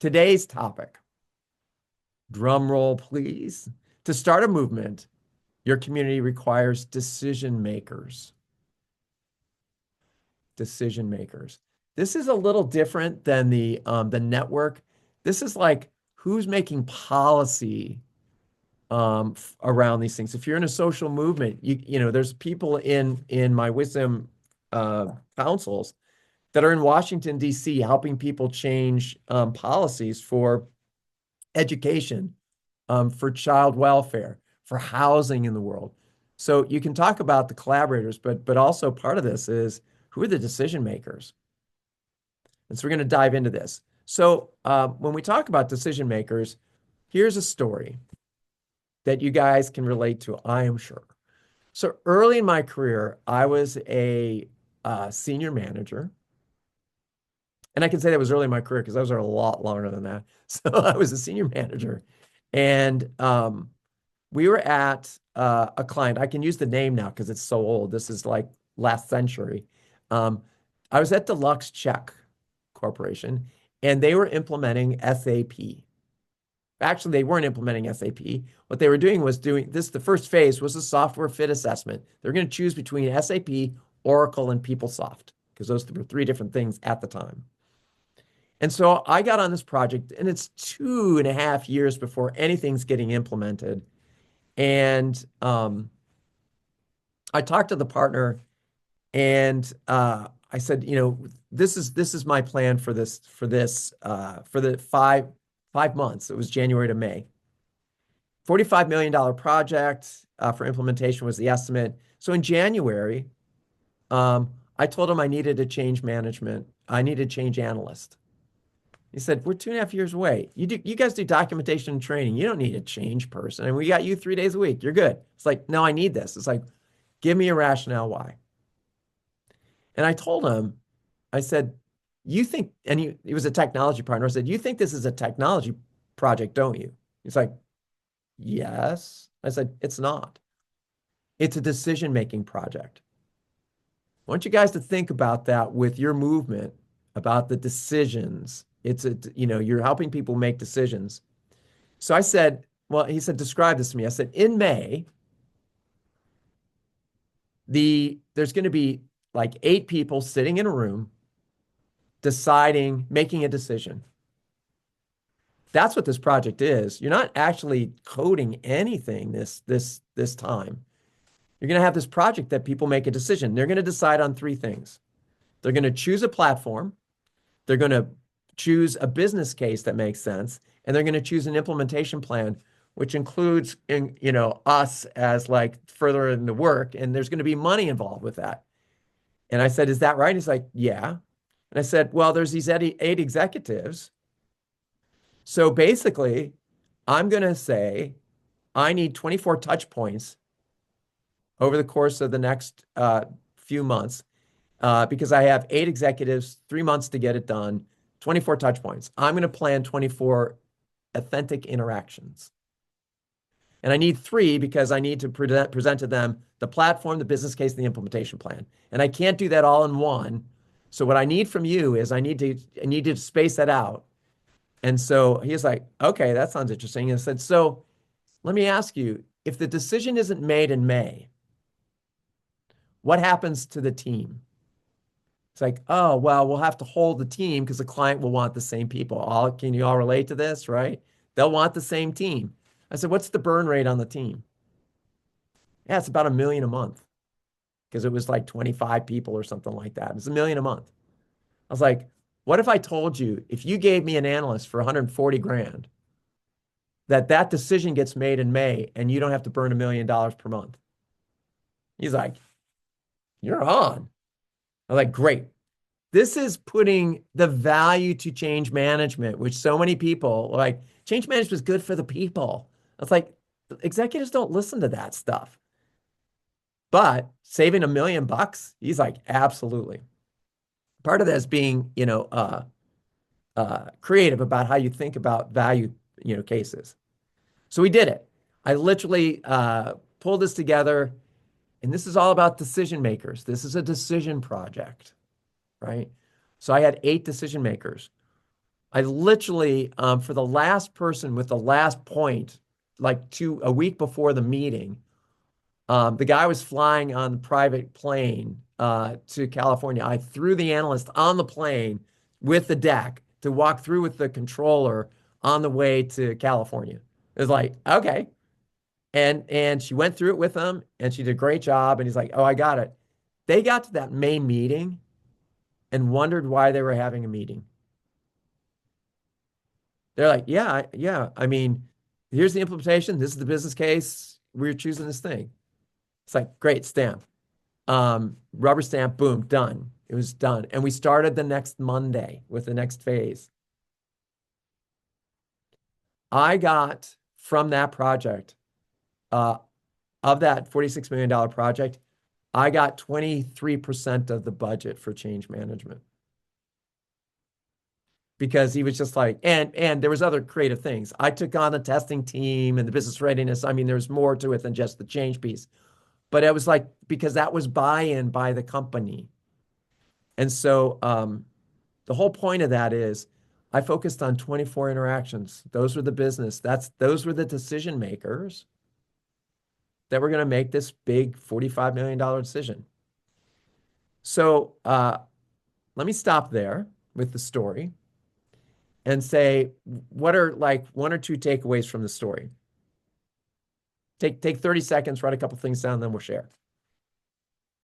Today's topic, drum roll, please. To start a movement, your community requires decision makers. Decision makers. This is a little different than the network. This is like who's making policy around these things. If you're in a social movement, there's people in my wisdom councils that are in Washington, D.C., helping people change policies for education, for child welfare, for housing in the world. So you can talk about the collaborators, but also part of this is who are the decision makers? And so we're going to dive into this. So when we talk about decision makers, here's a story that you guys can relate to, I am sure. So early in my career, I was a senior manager. And I can say that was early in my career because I was there a lot longer than that. So I was a senior manager. And we were at a client. I can use the name now because it's so old. This is like last century. I was at Deluxe Czech Corporation, and they were implementing SAP. Actually, they weren't implementing SAP. What they were doing was doing this. The first phase was a software fit assessment. They're going to choose between SAP, Oracle, and PeopleSoft because those were three different things at the time. And so I got on this project, and it's 2.5 years before anything's getting implemented. And I talked to the partner, and I said, this is my plan for the 5 months. It was January to May. $45 million project for implementation was the estimate. So in January, I told him I needed to change management. I needed to change analyst. He said, we're 2.5 years away. You guys do documentation and training. You don't need a change person. And we got you 3 days a week. You're good. It's like, no, I need this. It's like, give me a rationale why. And I told him, I said, you think, and he was a technology partner. I said, you think this is a technology project, don't you? He's like, yes. I said, it's not. It's a decision-making project. I want you guys to think about that with your movement, about the decisions. You're helping people make decisions. So I said, well, he said, describe this to me. I said, in May, there's going to be like 8 people sitting in a room deciding, making a decision. That's what this project is. You're not actually coding anything this time. You're going to have this project that people make a decision. They're going to decide on 3 things. They're going to choose a platform. They're going to choose a business case that makes sense, and they're going to choose an implementation plan, which includes us as like further in the work, and there's going to be money involved with that. And I said, is that right? He's like, yeah. And I said, well, there's these 8 executives. So basically, I'm going to say I need 24 touch points over the course of the next few months because I have 8 executives, 3 months to get it done, 24 touch points. I'm going to plan 24 authentic interactions. And I need 3 because I need to present to them the platform, the business case, and the implementation plan. And I can't do that all in one. So what I need from you is I need to space that out. And so he's like, okay, that sounds interesting. And I said, so let me ask you, if the decision isn't made in May, what happens to the team? It's like, oh, well, we'll have to hold the team because the client will want the same people. Can you all relate to this, right? They'll want the same team. I said, what's the burn rate on the team? Yeah, it's about $1 million a month because it was like 25 people or something like that. It's $1 million a month. I was like, what if I told you, if you gave me an analyst for 140 grand, that decision gets made in May and you don't have to burn $1 million per month? He's like, you're on. I'm like, great. This is putting the value to change management, which so many people like, change management is good for the people. It's like, executives don't listen to that stuff. But saving $1 million, he's like, absolutely. Part of that is being, creative about how you think about value, cases. So we did it. I literally pulled this together, and this is all about decision makers. This is a decision project, right? So I had 8 decision makers. I literally, for the last person with the last point, like a week before the meeting, the guy was flying on the private plane to California. I threw the analyst on the plane with the deck to walk through with the controller on the way to California. It was like, okay. And she went through it with him and she did a great job. And he's like, oh, I got it. They got to that main meeting and wondered why they were having a meeting. They're like, yeah, yeah. I mean, here's the implementation. This is the business case. We're choosing this thing. It's like, great, stamp. Rubber stamp, boom, done. It was done. And we started the next Monday with the next phase. I got from that project, uh, of that $46 million project, I got 23% of the budget for change management because he was just like, and there was other creative things. I took on the testing team and the business readiness. I mean, there's more to it than just the change piece. But it was like because that was buy-in by the company. And so the whole point of that is I focused on 24 interactions. Those were the business. Those were the decision makers that were going to make this big $45 million decision. So let me stop there with the story and say, what are like one or two takeaways from the story? Take 30 seconds, write a couple things down, then we'll share.